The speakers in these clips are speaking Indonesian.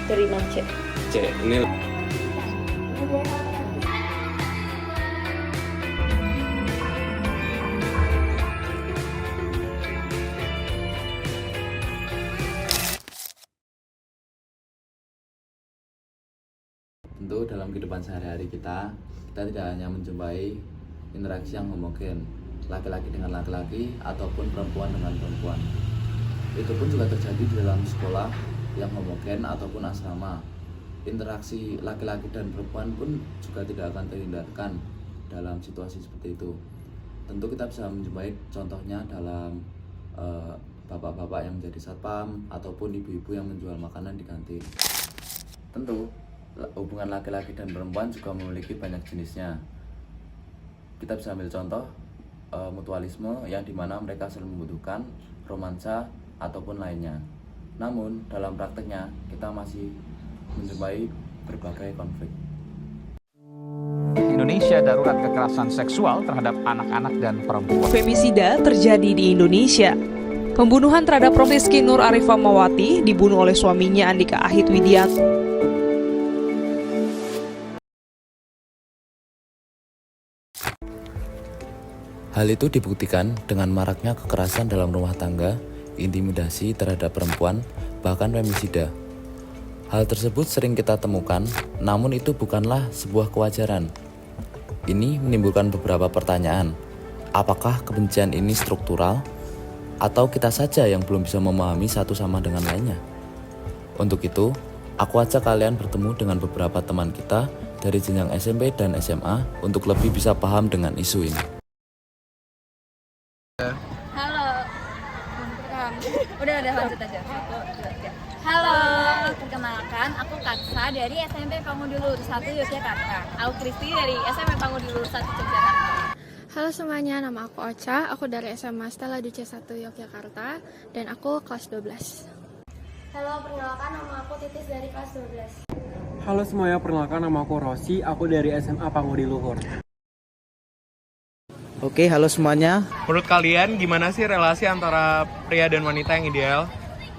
Terima C. C. Ini tentu dalam kehidupan sehari-hari kita tidak hanya menjumpai interaksi yang homogen, laki-laki dengan laki-laki ataupun perempuan dengan perempuan. Itu pun juga terjadi di dalam sekolah yang homogen ataupun asrama. Interaksi laki-laki dan perempuan pun juga tidak akan terhindarkan dalam situasi seperti itu. Tentu kita bisa menjumpai contohnya dalam bapak-bapak yang menjadi satpam ataupun ibu-ibu yang menjual makanan di kantin. Tentu hubungan laki-laki dan perempuan juga memiliki banyak jenisnya. Kita bisa ambil contoh mutualisme yang dimana mereka saling membutuhkan, romansa ataupun lainnya. Namun dalam prakteknya kita masih menjumpai berbagai konflik. Indonesia darurat kekerasan seksual terhadap anak-anak dan perempuan. Femisida terjadi di Indonesia. Pembunuhan terhadap Prof. Rizky Nur Arifah Mawati dibunuh oleh suaminya Andika Ahid Widianto. Hal itu dibuktikan dengan maraknya kekerasan dalam rumah tangga, intimidasi terhadap perempuan, bahkan femisida. Hal tersebut sering kita temukan, namun itu bukanlah sebuah kewajaran. Ini menimbulkan beberapa pertanyaan. Apakah kebencian ini struktural? Atau kita saja yang belum bisa memahami satu sama dengan lainnya? Untuk itu, aku ajak kalian bertemu dengan beberapa teman kita dari jenjang SMP dan SMA untuk lebih bisa paham dengan isu ini. Halo, udah lanjut aja. 1, 2, 3. Halo, perkenalkan aku Katsa dari SMP Pangudi Luhur 1 Yogyakarta. Aku Kristi dari SMP Pangudi Luhur 1 Yogyakarta. Halo semuanya, nama aku Ocha, aku dari SMA Stella Duce 1 Yogyakarta dan aku kelas 12. Halo, perkenalkan nama aku Titis dari kelas 12. Halo semuanya, perkenalkan nama aku Rosi, aku dari SMA Pangudi Luhur. Oke, halo semuanya. Menurut kalian gimana sih relasi antara pria dan wanita yang ideal?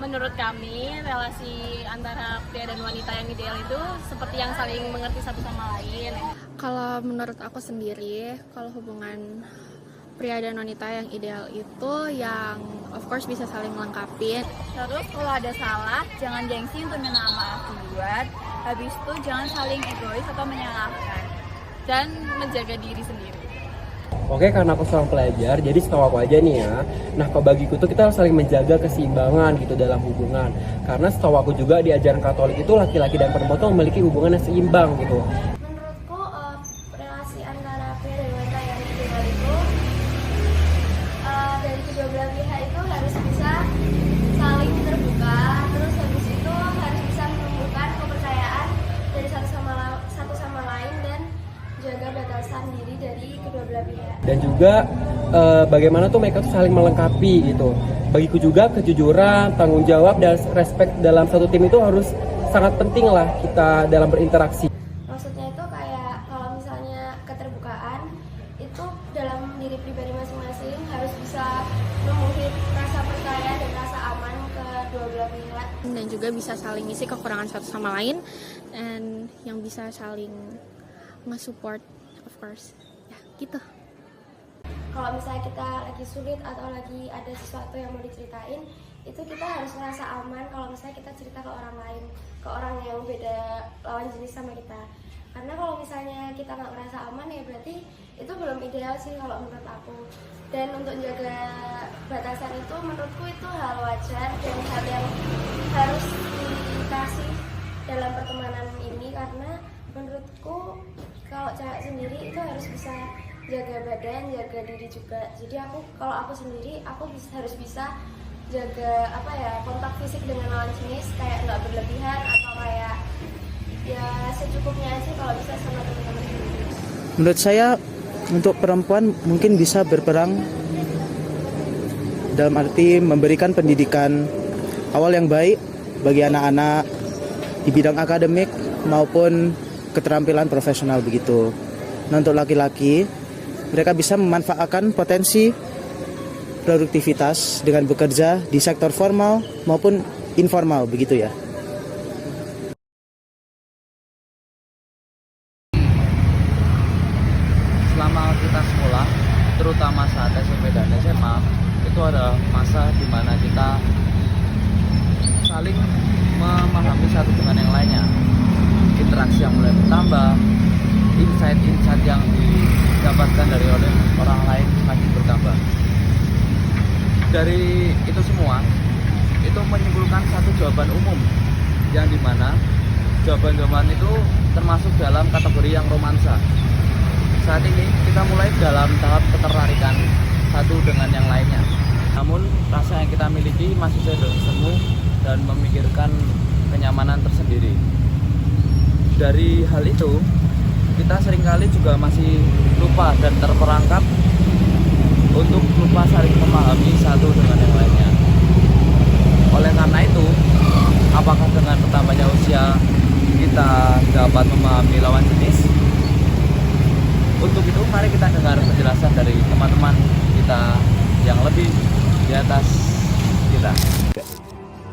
Menurut kami, relasi antara pria dan wanita yang ideal itu seperti yang saling mengerti satu sama lain. Kalau menurut aku sendiri, kalau hubungan pria dan wanita yang ideal itu yang of course bisa saling melengkapi. Terus kalau ada salah, jangan gengsi untuk minta maaf duluan. Habis itu jangan saling egois atau menyalahkan. Dan menjaga diri sendiri. Oke, karena aku seorang pelajar, jadi setahu aku aja nih ya. Nah, kalau bagiku tuh kita harus saling menjaga keseimbangan gitu dalam hubungan. Karena setahu aku juga di ajaran Katolik itu laki-laki dan perempuan tuh memiliki hubungan yang seimbang gitu. Menurutku relasi antara pria dan wanita yang ideal itu dari kedua belah pihak itu harus bisa saling terbuka, terus habis itu harus bisa menumbuhkan kepercayaan dari satu sama lain dan jaga batasan diri dari kedua belah pihak. Dan juga bagaimana tuh mereka tuh saling melengkapi gitu. Bagiku juga kejujuran, tanggung jawab, dan respect dalam satu tim itu harus sangat penting lah kita dalam berinteraksi. Maksudnya itu kayak kalau misalnya keterbukaan itu dalam diri pribadi masing-masing harus bisa memenuhi rasa percaya dan rasa aman ke dua belah pihak. Dan juga bisa saling ngisi kekurangan satu sama lain dan yang bisa saling nge-support of course. Ya, gitu. Kalau misalnya kita lagi sulit atau lagi ada sesuatu yang mau diceritain, itu kita harus merasa aman kalau misalnya kita cerita ke orang lain, ke orang yang beda lawan jenis sama kita. Karena kalau misalnya kita nggak merasa aman ya berarti itu belum ideal sih kalau menurut aku. Dan untuk jaga batasan itu menurutku itu hal wajar dan hal yang harus dikasih dalam pertemanan ini, karena menurutku kalau cewek sendiri itu harus bisa jaga badan, jaga diri juga. Jadi kalau aku sendiri harus bisa jaga kontak fisik dengan lawan jenis, kayak nggak berlebihan atau kayak ya secukupnya aja kalau bisa sama teman-teman sendiri. Menurut saya untuk perempuan mungkin bisa berperang dalam arti memberikan pendidikan awal yang baik bagi anak-anak di bidang akademik maupun keterampilan profesional begitu. Nah, untuk laki-laki mereka bisa memanfaatkan potensi produktivitas dengan bekerja di sektor formal maupun informal begitu ya. Selama kita sekolah, terutama saat SMP dan SMA, itu adalah masa di mana kita saling memahami satu dengan yang lainnya. Interaksi yang mulai bertambah, insight-insight yang didapatkan dari orang lain semakin bertambah. Dari itu semua, itu menyimpulkan satu jawaban umum, yang dimana jawaban-jawaban itu termasuk dalam kategori yang romansa. Saat ini kita mulai dalam tahap ketertarikan satu dengan yang lainnya. Namun rasa yang kita miliki masih semu dan memikirkan kenyamanan tersendiri. Dari hal itu, kita seringkali juga masih lupa dan terperangkap untuk lupa saling memahami satu dengan yang lainnya. Oleh karena itu, apakah dengan bertambahnya usia kita dapat memahami lawan jenis? Untuk itu, mari kita dengar penjelasan dari teman-teman kita yang lebih di atas kita.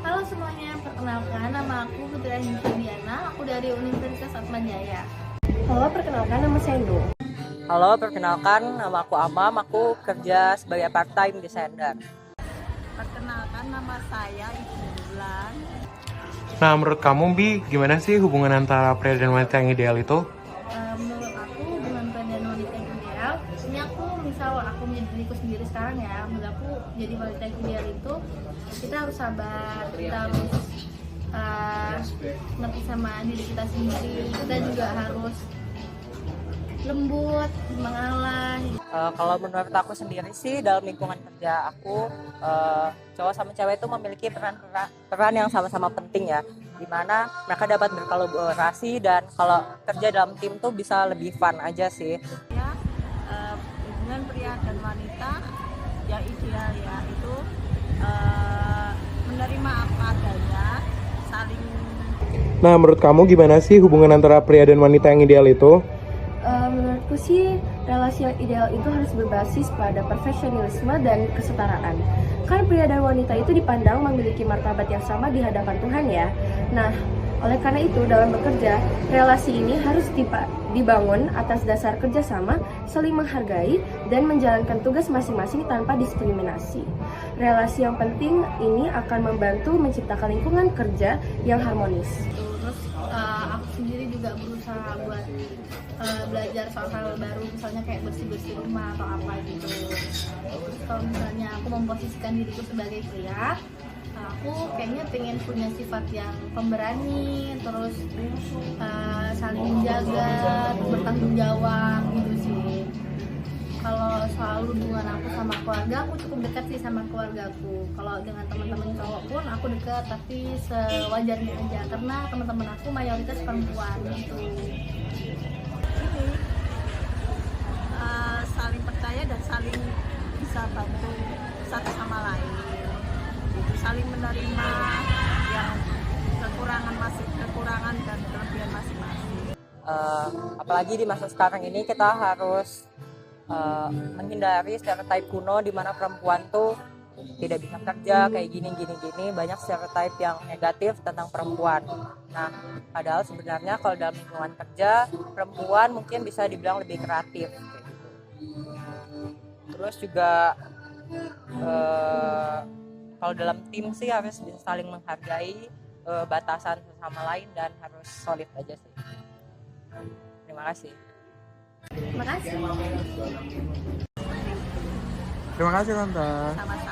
Halo semuanya, perkenalkan nama aku Putri Diana, aku dari Universitas Atmajaya. Halo, perkenalkan nama saya Indo. Halo, perkenalkan nama aku Amam, aku kerja sebagai part-time designer. Perkenalkan nama saya Ibu Bulan. Nah, menurut kamu, Bi, gimana sih hubungan antara pria dan wanita yang ideal itu? Menurut aku hubungan pria dan wanita yang ideal, ini aku menjadi diriku sendiri sekarang ya. Menurut aku jadi wanita yang ideal itu kita harus sabar, kita harus ngerti sama diri kita sendiri, kita juga harus lembut, mengalah. Kalau menurut aku sendiri sih, dalam lingkungan kerja aku, cowok sama cewek itu memiliki peran yang sama-sama penting ya, dimana mereka dapat berkolaborasi dan kalau kerja dalam tim tuh bisa lebih fun aja sih. Ya, hubungan pria dan wanita yang ideal ya itu menerima apa adanya, saling. Nah, menurut kamu gimana sih hubungan antara pria dan wanita yang ideal itu? Menurutku sih relasi yang ideal itu harus berbasis pada profesionalisme dan kesetaraan. Kan pria dan wanita itu dipandang memiliki martabat yang sama di hadapan Tuhan ya. Nah, oleh karena itu dalam bekerja, relasi ini harus dibangun atas dasar kerjasama, saling menghargai, dan menjalankan tugas masing-masing tanpa diskriminasi. Relasi yang penting ini akan membantu menciptakan lingkungan kerja yang harmonis. Terus aku sendiri juga berusaha buat belajar soal hal baru, misalnya kayak bersih-bersih rumah atau apa gitu. Terus kalau misalnya aku memposisikan diriku sebagai pria, aku kayaknya pengen punya sifat yang pemberani, terus saling menjaga, bertanggung jawab gitu sih. Kalau soal hubungan aku sama keluarga, aku cukup dekat sih sama keluargaku. Kalau dengan teman-teman cowok pun aku dekat, tapi sewajarnya aja karena teman-teman aku mayoritas perempuan gitu. Saling percaya dan saling bisa bantu satu sama lain. Itu saling menerima yang kekurangan dan kelebihan masing-masing. Apalagi di masa sekarang ini kita harus menghindari stereotip kuno di mana perempuan tuh tidak bisa kerja kayak gini, banyak stereotip yang negatif tentang perempuan. Nah, padahal sebenarnya kalau dalam lingkungan kerja perempuan mungkin bisa dibilang lebih kreatif. Terus juga kalau dalam tim sih harus bisa saling menghargai batasan sesama lain dan harus solid aja sih. Terima kasih. Terima kasih. Terima kasih, Tante. Sama-sama.